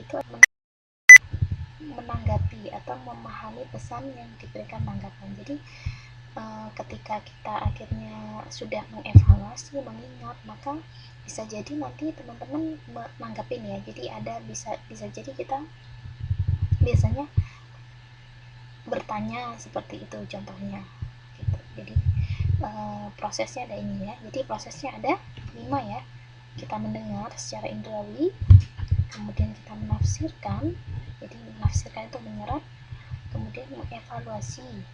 itu menanggapi atau memahami pesan yang diberikan tanggapan. Jadi ketika kita akhirnya sudah mengevaluasi, mengingat, maka bisa jadi nanti teman-teman menanggapin ya. Jadi ada bisa jadi kita biasanya bertanya seperti itu contohnya gitu. Jadi prosesnya ada ini ya. Jadi prosesnya ada 5 ya. Kita mendengar secara indrawi, kemudian kita menafsirkan. Jadi menafsirkan itu menyerap, kemudian mengevaluasi,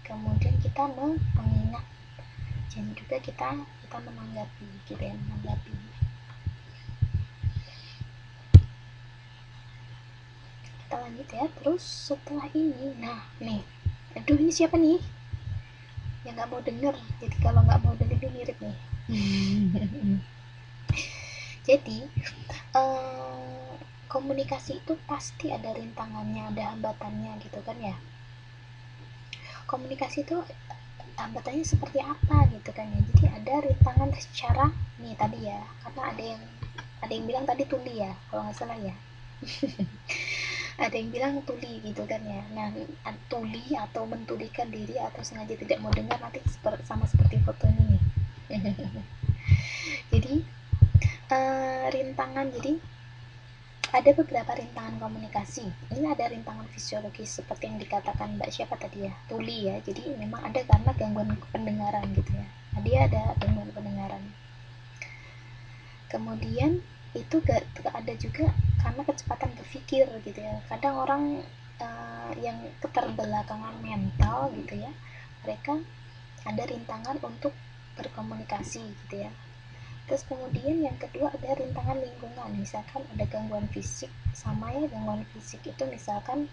kemudian kita mengingat, dan juga kita menanggapi gitu ya, menanggapi. Kita lanjut ya. Terus setelah ini, nah nih, aduh ini siapa nih yang nggak mau denger? Jadi kalau nggak mau denger ini mirip nih. Jadi komunikasi itu pasti ada rintangannya, ada hambatannya gitu kan ya. Komunikasi itu hambatannya seperti apa gitu kan ya. Jadi ada rintangan secara nih tadi ya, karena ada yang bilang tadi tuli ya kalau nggak salah ya. Ada yang bilang tuli gitu kan ya. Nah, tuli atau mentulikan diri atau sengaja tidak mau dengar nanti sama seperti foto ini nih. Jadi rintangan, jadi ada beberapa rintangan komunikasi. Ini ada rintangan fisiologis seperti yang dikatakan Mbak siapa tadi ya, tuli ya. Jadi memang ada karena gangguan pendengaran gitu ya. Nah, dia ada gangguan pendengaran. Kemudian itu ada juga karena kecepatan berpikir gitu ya. Kadang orang yang keterbelakangan mental gitu ya, mereka ada rintangan untuk berkomunikasi gitu ya. Terus kemudian yang kedua ada rintangan lingkungan, misalkan ada gangguan fisik, sama ya, gangguan fisik itu misalkan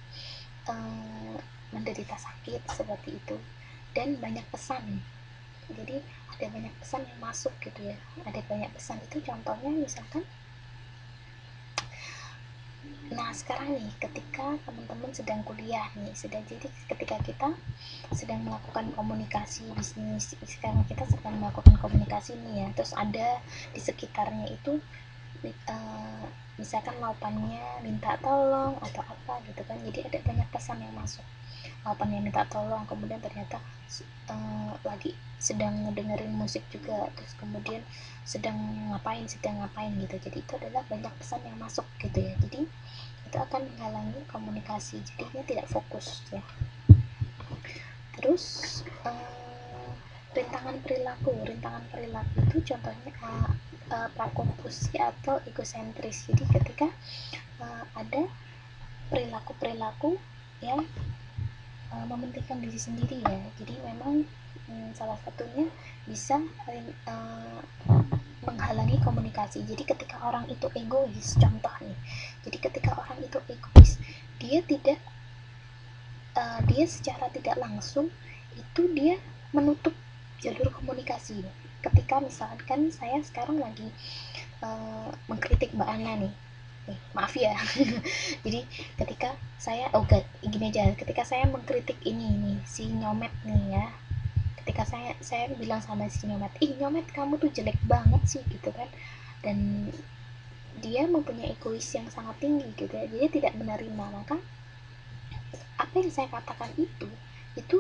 menderita sakit seperti itu, dan banyak pesan. Jadi ada banyak pesan yang masuk gitu ya. Ada banyak pesan itu contohnya misalkan, nah sekarang nih ketika teman-teman sedang kuliah nih, jadi ketika kita sedang melakukan komunikasi bisnis, sekarang kita sedang melakukan komunikasi nih ya, terus ada di sekitarnya itu misalkan laupannya minta tolong atau apa gitu kan. Jadi ada banyak pesan yang masuk, laupannya minta tolong, kemudian ternyata lagi sedang ngedengerin musik juga, terus kemudian sedang ngapain gitu. Jadi itu adalah banyak pesan yang masuk gitu ya. Jadi itu akan menghalangi komunikasi, jadinya tidak fokus ya. Terus rintangan perilaku itu contohnya prakonfusi atau egosentris. Jadi ketika ada perilaku yang mementingkan diri sendiri ya. Jadi memang salah satunya bisa menghalangi komunikasi. Jadi ketika orang itu egois, contoh nih, jadi ketika orang itu egois, dia secara tidak langsung itu dia menutup jalur komunikasi. Ketika misalkan saya sekarang lagi mengkritik Mbak Ana nih, maaf ya. Jadi ketika saya gini aja, ketika saya mengkritik ini nih si Nyomet nih ya, ketika saya bilang sama si Nyomet, Nyomet kamu tuh jelek banget sih gitu kan, dan dia mempunyai egois yang sangat tinggi gitu ya, jadi tidak menerima, maka apa yang saya katakan itu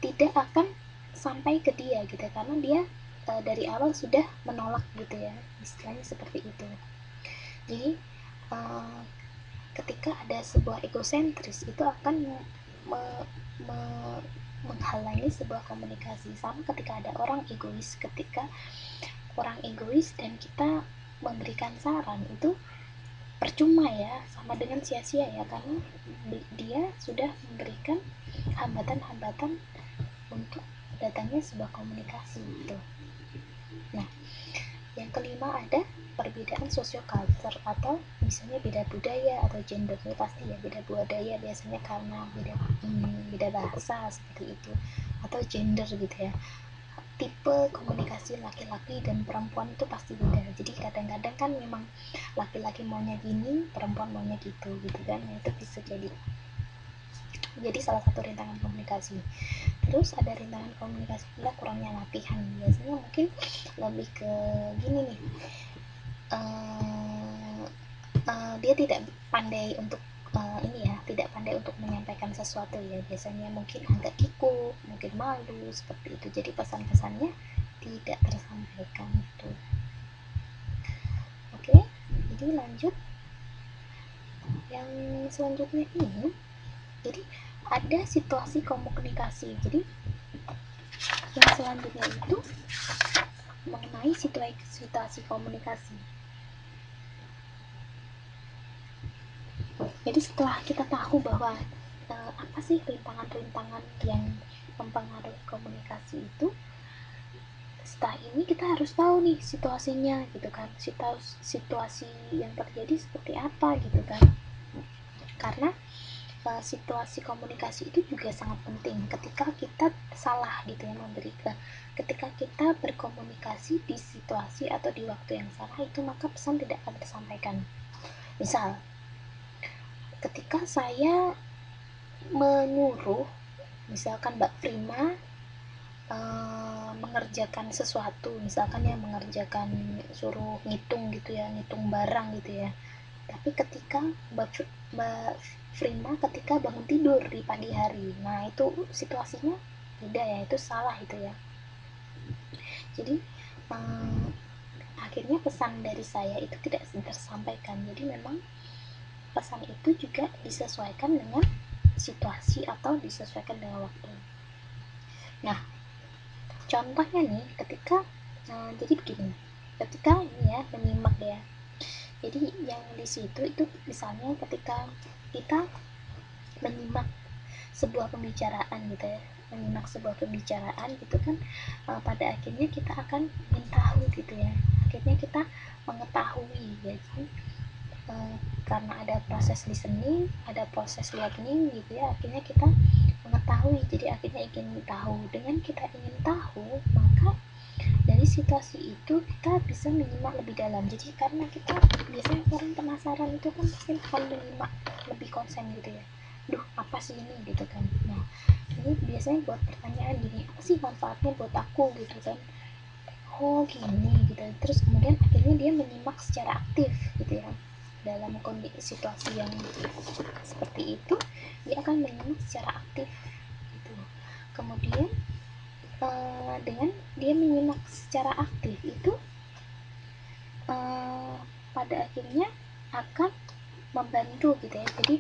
tidak akan sampai ke dia gitu, karena dia dari awal sudah menolak gitu ya, istilahnya seperti itu. Jadi ketika ada sebuah egosentris itu akan menghalangi sebuah komunikasi. Sama ketika ada orang egois, ketika orang egois dan kita memberikan saran itu percuma ya, sama dengan sia-sia ya, karena dia sudah memberikan hambatan-hambatan untuk datangnya sebuah komunikasi gitu. Nah, yang kelima ada perbedaan sosiokultur atau misalnya beda budaya atau gender. Ini pasti ya, beda budaya biasanya karena beda bahasa seperti itu, atau gender gitu ya. Tipe komunikasi laki-laki dan perempuan itu pasti beda. Jadi kadang-kadang kan memang laki-laki maunya gini, perempuan maunya gitu kan. Nah, itu bisa jadi salah satu rintangan komunikasi. Terus ada rintangan komunikasi pula kurangnya latihan. Biasanya mungkin lebih ke gini nih, dia tidak pandai untuk tidak pandai untuk menyampaikan sesuatu ya, biasanya mungkin agak kikuk, mungkin malu seperti itu, jadi pesan-pesannya tidak tersampaikan itu. Oke, jadi lanjut yang selanjutnya ini. Jadi ada situasi komunikasi. Jadi yang selanjutnya itu mengenai situasi komunikasi. Jadi setelah kita tahu bahwa apa sih rintangan-rintangan yang mempengaruhi komunikasi itu, setelah ini kita harus tahu nih situasinya gitu kan, situasi yang terjadi seperti apa gitu kan, karena situasi komunikasi itu juga sangat penting ketika kita salah gitu ya, ketika kita berkomunikasi di situasi atau di waktu yang salah itu, maka pesan tidak akan tersampaikan. Misal ketika saya menyuruh misalkan Mbak Prima mengerjakan sesuatu, misalkan ya mengerjakan, suruh ngitung gitu ya, ngitung barang gitu ya, tapi ketika Mbak Frima ketika bangun tidur di pagi hari, nah itu situasinya beda ya, itu salah itu ya. Jadi akhirnya pesan dari saya itu tidak tersampaikan. Jadi memang pesan itu juga disesuaikan dengan situasi atau disesuaikan dengan waktu. Nah, contohnya nih ketika jadi begini, ketika ini ya menyimak ya, jadi yang di situ itu misalnya ketika kita menyimak sebuah pembicaraan gitu ya, menyimak sebuah pembicaraan gitu kan, pada akhirnya kita akan ingin tahu gitu ya, akhirnya kita mengetahui ya kan, karena ada proses listening, ada proses learning gitu ya, akhirnya kita mengetahui, jadi akhirnya ingin tahu. Dengan kita ingin tahu, maka dari situasi itu kita bisa menyimak lebih dalam. Jadi karena kita biasanya orang penasaran itu kan pasti akan menyimak lebih konsen gitu ya, duh apa sih ini gitu kan. Nah ini biasanya buat pertanyaan gini, apa sih manfaatnya buat aku gitu kan, oh gini gitu. Terus kemudian akhirnya dia menyimak secara aktif gitu ya, dalam kondisi situasi yang seperti itu dia akan menyimak secara aktif gitu. Kemudian dengan dia menyimak secara aktif itu pada akhirnya akan membantu gitu ya, jadi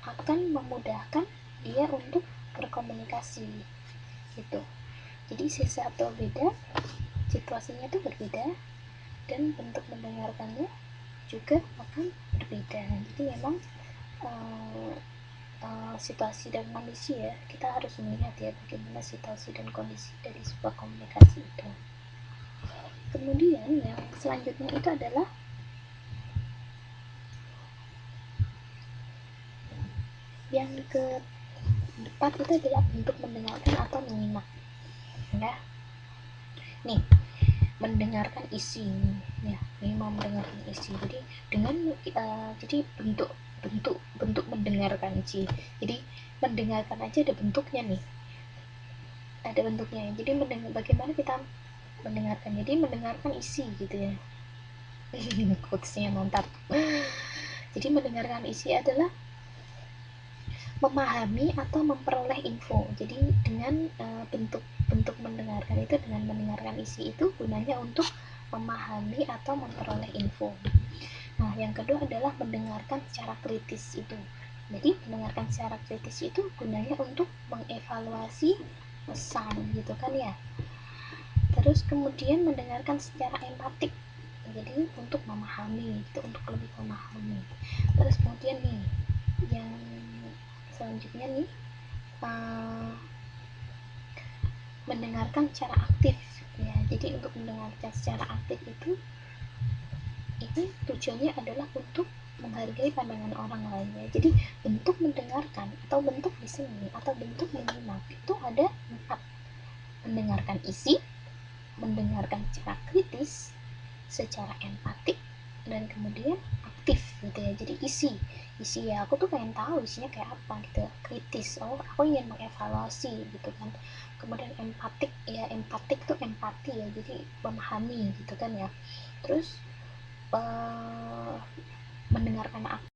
akan memudahkan dia untuk berkomunikasi gitu. Jadi atau beda, situasinya itu berbeda dan bentuk mendengarkannya juga akan berbeda. Jadi memang situasi dan kondisi ya, kita harus melihat ya bagaimana situasi dan kondisi dari sebuah komunikasi itu. Kemudian yang selanjutnya itu adalah yang keempat itu adalah bentuk mendengarkan atau menyimak ya. Nih, mendengarkan isi ya, ini mau mendengarkan isi. Jadi dengan jadi bentuk mendengarkan isi. Jadi mendengarkan aja ada bentuknya nih, ada bentuknya. Jadi bagaimana kita mendengarkan, jadi mendengarkan isi gitu ya. Quotesnya mantap. Jadi mendengarkan isi adalah memahami atau memperoleh info. Jadi dengan bentuk mendengarkan itu, dengan mendengarkan isi itu gunanya untuk memahami atau memperoleh info. Nah, yang kedua adalah mendengarkan secara kritis itu. Jadi mendengarkan secara kritis itu gunanya untuk mengevaluasi pesan gitu kan ya. Terus kemudian mendengarkan secara empatik. Jadi untuk memahami, itu untuk lebih memahami. Terus kemudian nih yang selanjutnya nih, mendengarkan secara aktif ya. Jadi untuk mendengarkan secara aktif itu tujuannya adalah untuk menghargai pandangan orang lain ya. Jadi bentuk mendengarkan atau bentuk listening atau bentuk menyimak itu ada 4: mendengarkan isi, mendengarkan secara kritis, secara empatik, dan kemudian aktif gitu ya. Jadi isi ya, aku tuh pengen tahu isinya kayak apa gitu. Kritis, oh aku ingin mengevaluasi gitu kan. Kemudian empatik ya, empatik tuh empati ya, jadi memahami gitu kan ya. Terus mendengarkan aku.